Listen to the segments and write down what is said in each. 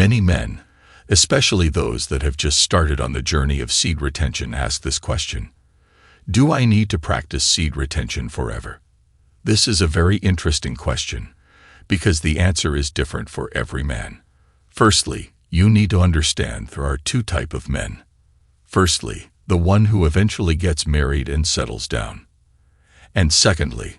Many men, especially those that have just started on the journey of seed retention, ask this question: do I need to practice seed retention forever? This is a very interesting question, because the answer is different for every man. Firstly, you need to understand there are two types of men. Firstly, the one who eventually gets married and settles down. And secondly,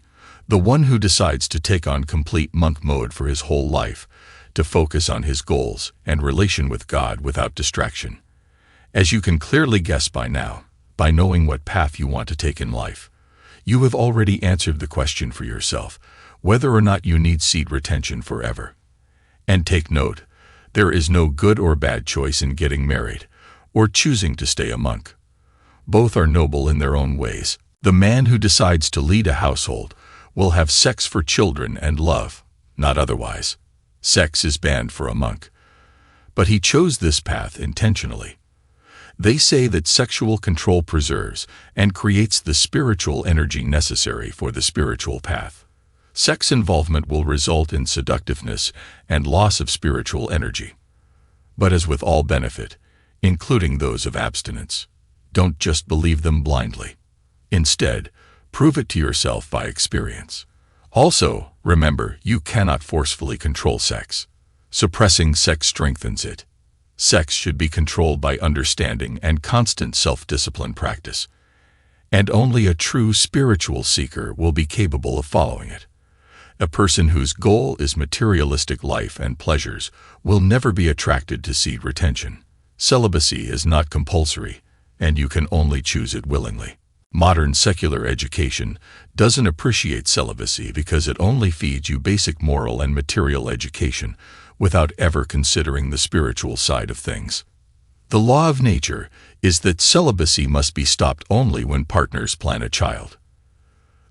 the one who decides to take on complete monk mode for his whole life, to focus on his goals and relation with God without distraction. As you can clearly guess by now, by knowing what path you want to take in life, you have already answered the question for yourself, whether or not you need seed retention forever. And take note, there is no good or bad choice in getting married, or choosing to stay a monk. Both are noble in their own ways. The man who decides to lead a household will have sex for children and love, not otherwise. Sex is banned for a monk. But he chose this path intentionally. They say that sexual control preserves and creates the spiritual energy necessary for the spiritual path. Sex involvement will result in seductiveness and loss of spiritual energy. But as with all benefit, including those of abstinence, don't just believe them blindly. Instead, prove it to yourself by experience. Also, remember, you cannot forcefully control sex. Suppressing sex strengthens it. Sex should be controlled by understanding and constant self-discipline practice. And only a true spiritual seeker will be capable of following it. A person whose goal is materialistic life and pleasures will never be attracted to seed retention. Celibacy is not compulsory, and you can only choose it willingly. Modern secular education doesn't appreciate celibacy because it only feeds you basic moral and material education without ever considering the spiritual side of things. The law of nature is that celibacy must be stopped only when partners plan a child.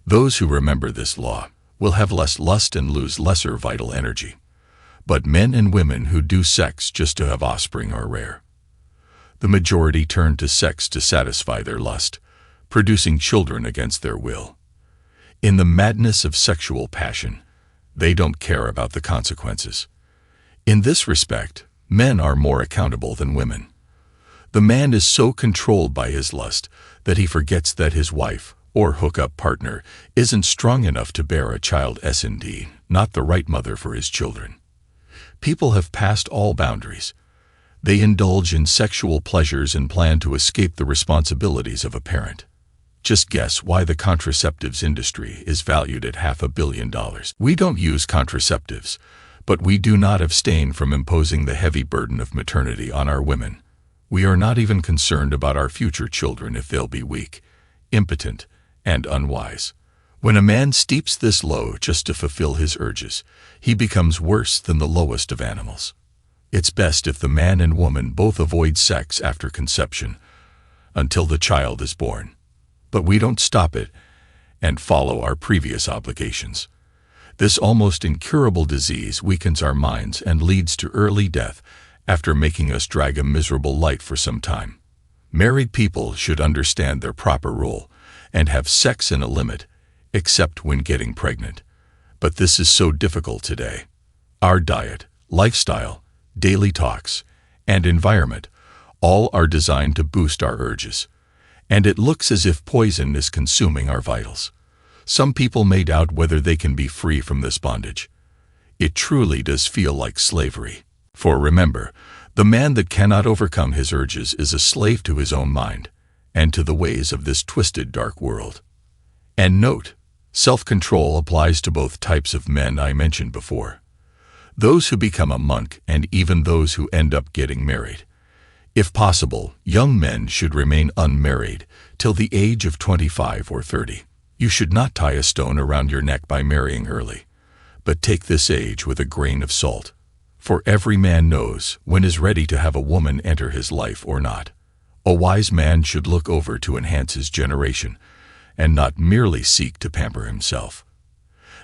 Those who remember this law will have less lust and lose lesser vital energy. But men and women who do sex just to have offspring are rare. The majority turn to sex to satisfy their lust, producing children against their will. In the madness of sexual passion, they don't care about the consequences. In this respect, men are more accountable than women. The man is so controlled by his lust that he forgets that his wife or hookup partner isn't strong enough to bear a child, s.n.d., not the right mother for his children. People have passed all boundaries. They indulge in sexual pleasures and plan to escape the responsibilities of a parent. Just guess why the contraceptives industry is valued at $500 million. We don't use contraceptives, but we do not abstain from imposing the heavy burden of maternity on our women. We are not even concerned about our future children if they'll be weak, impotent, and unwise. When a man steeps this low just to fulfill his urges, he becomes worse than the lowest of animals. It's best if the man and woman both avoid sex after conception, until the child is born. But we don't stop it and follow our previous obligations. This almost incurable disease weakens our minds and leads to early death after making us drag a miserable life for some time. Married people should understand their proper role and have sex in a limit, except when getting pregnant. But this is so difficult today. Our diet, lifestyle, daily talks, and environment all are designed to boost our urges. And it looks as if poison is consuming our vitals. Some people may doubt whether they can be free from this bondage. It truly does feel like slavery. For remember, the man that cannot overcome his urges is a slave to his own mind and to the ways of this twisted dark world. And note, self-control applies to both types of men I mentioned before. Those who become a monk and even those who end up getting married. If possible, young men should remain unmarried till the age of 25 or 30. You should not tie a stone around your neck by marrying early, but take this age with a grain of salt. For every man knows when is ready to have a woman enter his life or not. A wise man should look over to enhance his generation, and not merely seek to pamper himself.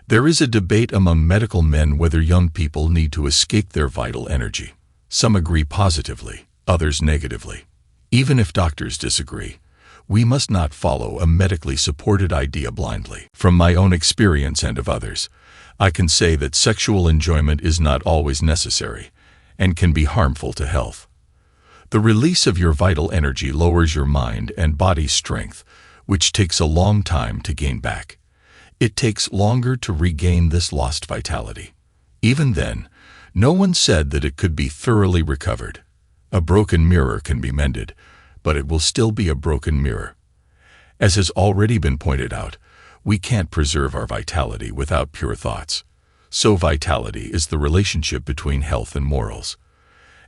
There is a debate among medical men whether young people need to escape their vital energy. Some agree positively, others negatively. Even if doctors disagree, we must not follow a medically supported idea blindly. From my own experience and of others, I can say that sexual enjoyment is not always necessary, and can be harmful to health. The release of your vital energy lowers your mind and body strength, which takes a long time to gain back. It takes longer to regain this lost vitality. Even then, no one said that it could be thoroughly recovered. A broken mirror can be mended, but it will still be a broken mirror. As has already been pointed out, we can't preserve our vitality without pure thoughts. So vitality is the relationship between health and morals.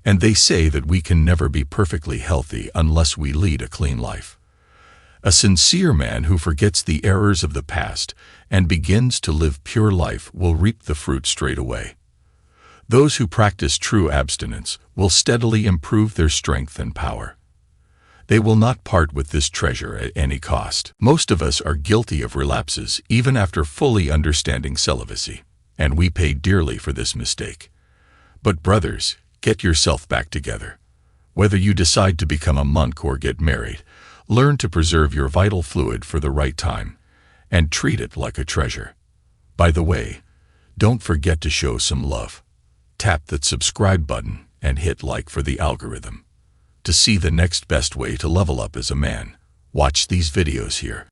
And they say that we can never be perfectly healthy unless we lead a clean life. A sincere man who forgets the errors of the past and begins to live pure life will reap the fruit straight away. Those who practice true abstinence will steadily improve their strength and power. They will not part with this treasure at any cost. Most of us are guilty of relapses even after fully understanding celibacy, and we pay dearly for this mistake. But brothers, get yourself back together. Whether you decide to become a monk or get married, learn to preserve your vital fluid for the right time and treat it like a treasure. By the way, don't forget to show some love. Tap that subscribe button and hit like for the algorithm. To see the next best way to level up as a man, watch these videos here.